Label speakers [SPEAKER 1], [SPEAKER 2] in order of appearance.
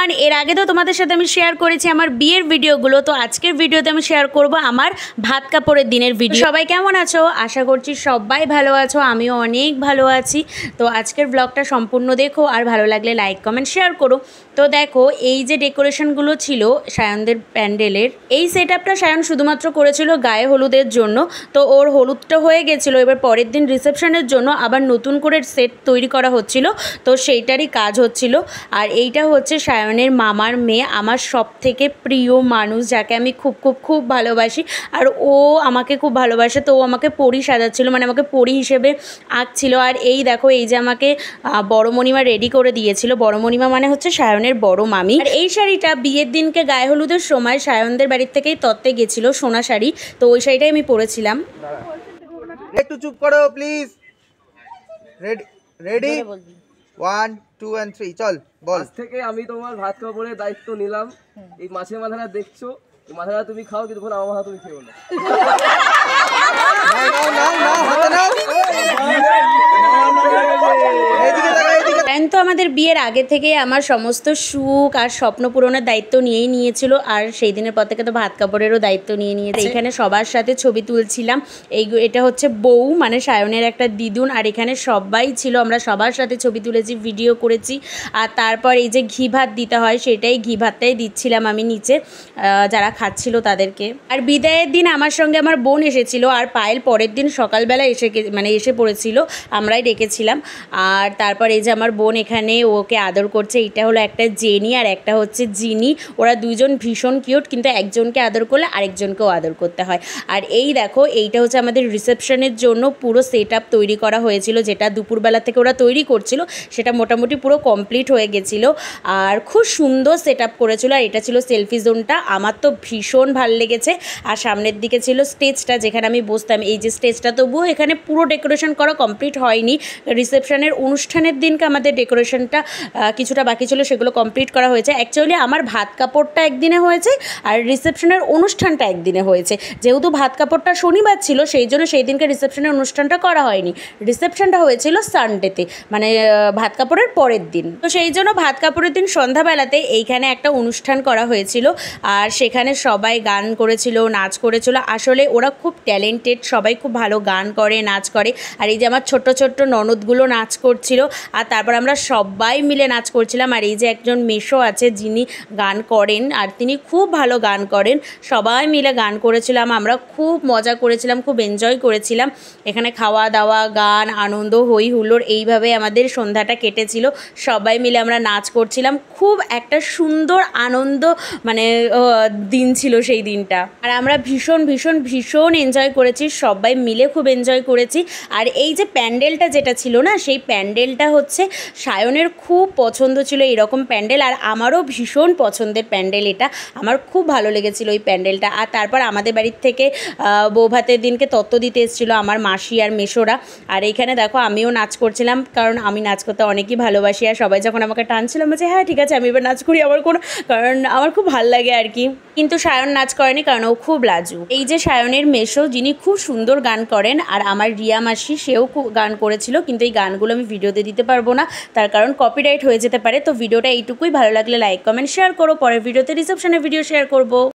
[SPEAKER 1] Everyone, এর আগে তো তোমাদের সাথে আমি শেয়ার করেছি আমার বিয়ের ভিডিওগুলো। তো আজকের ভিডিওতে আমি শেয়ার করব আমার ভাত কাপড়ের দিনের ভিডিও। সবাই কেমন আছো? আশা করছি সবাই ভালো আছো, আমিও অনেক ভালো আছি। তো আজকের ব্লগটা সম্পূর্ণ দেখো, আর ভালো লাগলে লাইক কমেন্ট শেয়ার করো। তো দেখো, এই যে ডেকোরেশনগুলো ছিল সায়নদের প্যান্ডেলের, এই সেট আপটা সায়ন শুধুমাত্র করেছিল গায়ে হলুদের জন্য। তো ওর হলুদটা হয়ে গেছিলো, এবার পরের দিন রিসেপশনের জন্য আবার নতুন করে সেট তৈরি করা হচ্ছিল। তো সেইটারই কাজ হচ্ছিল। আর এইটা হচ্ছে সায়নের মামার মেয়ে, আমার সব থেকে প্রিয় মানুষ, যাকে আমি খুব খুব খুব ভালোবাসি। আর ও আমাকে খুব ভালোবাসে। তো ও আমাকে পরী সাজাচ্ছিল, মানে আমাকে পরী হিসেবে আঁকছিল। আর এই দেখো, এই যে আমাকে বড় মণিমা রেডি করে দিয়েছিল। বড় মণিমা মানে হচ্ছে সায়নের বড় মামি। আর এই শাড়িটা বিয়ের দিনকে গায়ে হলুদের সময় সায়নদের বাড়ির থেকেই তত্ত্বে গেছিল, সোনা শাড়ি। তো ওই শাড়িটাই আমি পরেছিলাম।
[SPEAKER 2] একটু চুপ করো প্লিজ। রেডি রেডি 1 2 and 3 চল বল।
[SPEAKER 3] আজ থেকে আমি তোমার ভাত কাপড়ের দায়িত্ব নিলাম। এই মাছের মাথাটা দেখছো, এই মাথাটা তুমি খাও, কিন্তু আমার মাথা তুমি খেও না।
[SPEAKER 1] সায়ন তো আমাদের বিয়ের আগে থেকে আমার সমস্ত সুখ আর স্বপ্ন পূরণের দায়িত্ব নিয়েই নিয়েছিল। আর সেই দিনের পর থেকে তো ভাত কাপড়েরও দায়িত্ব নিয়ে নিয়েছে। এখানে সবার সাথে ছবি তুলছিলাম। এটা হচ্ছে বউ, মানে সায়নের একটা দিদুন। আর এখানে সবাই ছিল, আমরা সবার সাথে ছবি তুলেছি, ভিডিও করেছি। আর তারপর এই যে ঘি ভাত দিতে হয়, সেটাই ঘি ভাতটাই দিচ্ছিলাম আমি নিচে যারা খাচ্ছিল তাদেরকে। আর বিদায়ের দিন আমার সঙ্গে আমার বোন এসেছিল, আর পায়েল পরের দিন সকালবেলা এসে পড়েছিল, আমরাই ডেকেছিলাম। আর তারপর এই যে আমার বোন এখানে ওকে আদর করছে। এটা হলো একটা জেনি আর একটা হচ্ছে জিনি। ওরা দুজন ভীষণ কিউট, কিন্তু একজনকে আদর করলে আরেকজনকেও আদর করতে হয়। আর এই দেখো, এইটা হচ্ছে আমাদের রিসেপশনের জন্য পুরো সেট আপ তৈরি করা হয়েছিল, যেটা দুপুরবেলা থেকে ওরা তৈরি করছিল, সেটা মোটামুটি পুরো কমপ্লিট হয়ে গেছিলো। আর খুব সুন্দর সেট আপ করেছিল। আর এটা ছিল সেলফি জোনটা, আমার তো ভীষণ ভালো লেগেছে। আর সামনের দিকে ছিল স্টেজটা, যেখানে আমি বসতাম। এই যে স্টেজটা, তবুও এখানে পুরো ডেকোরেশন করা কমপ্লিট হয়নি। রিসেপশনের অনুষ্ঠানের দিনকে আমাদের ডেকোরেশনটা কিছুটা বাকি ছিল, সেগুলো কমপ্লিট করা হয়েছে। অ্যাকচুয়ালি আমার ভাত কাপড়টা একদিনে হয়েছে, আর রিসেপশনের অনুষ্ঠানটা একদিনে হয়েছে। যেহেতু ভাত কাপড়টা শনিবার ছিল, সেই জন্য সেই দিনকে রিসেপশনের অনুষ্ঠানটা করা হয়নি। রিসেপশনটা হয়েছিল সানডেতে, মানে ভাত কাপড়ের পরের দিন। তো সেই জন্য ভাত কাপড়ের দিন সন্ধ্যাবেলাতে এইখানে একটা অনুষ্ঠান করা হয়েছিল। আর সেখানে সবাই গান করেছিল, নাচ করেছিল। আসলে ওরা খুব ট্যালেন্টেড, সবাই খুব ভালো গান করে, নাচ করে। আর এই যে আমার ছোট্ট ছোট্ট ননদগুলো নাচ করছিল। আর তারপর আমরা সবাই মিলে নাচ করছিলাম। আর এই যে একজন মেশো আছে, যিনি গান করেন, আর তিনি খুব ভালো গান করেন। সবাই মিলে গান করেছিলাম, আমরা খুব মজা করেছিলাম, খুব এনজয় করেছিলাম। এখানে খাওয়া দাওয়া, গান, আনন্দ, হই হুল্লোড়, এইভাবে আমাদের সন্ধ্যাটা কেটেছিল। সবাই মিলে আমরা নাচ করছিলাম। খুব একটা সুন্দর আনন্দ মানে দিন ছিল সেই দিনটা। আর আমরা ভীষণ ভীষণ ভীষণ এনজয় করেছি, সবাই মিলে খুব এনজয় করেছি। আর এই যে প্যান্ডেলটা যেটা ছিল না, সেই প্যান্ডেলটা হচ্ছে সায়নের খুব পছন্দ ছিল এরকম প্যান্ডেল। আর আমারও ভীষণ পছন্দের প্যান্ডেল এটা, আমার খুব ভালো লেগেছিল ওই প্যান্ডেলটা। আর তারপর আমাদের বাড়ির থেকে বৌভাতের দিনকে তত্ত্ব দিতে এসেছিলো আমার মাসি আর মেশোরা। আর এইখানে দেখো, আমিও নাচ করছিলাম, কারণ আমি নাচ করতে অনেকই ভালোবাসি। আর সবাই যখন আমাকে টানছিলাম, বলছে হ্যাঁ ঠিক আছে আমি এবার নাচ করি, কারণ আমার খুব ভালো লাগে আর কি। কিন্তু সায়ন নাচ করেনি, কারণ ও খুব লাজুক। এই যে সায়নের মেশো, যিনি খুব সুন্দর গান করেন, আর আমার রিয়া মাসি, সেও খুব গান করেছিল। কিন্তু এই গানগুলো আমি ভিডিওতে দিতে পারবো না, তার কারণ কপিরাইট হয়ে যেতে পারে। তো ভিডিওটা এইটুকুই, ভালো লাগলে লাইক কমেন্ট শেয়ার করো। পরের ভিডিওতে রিসেপশনের ভিডিও শেয়ার করবো।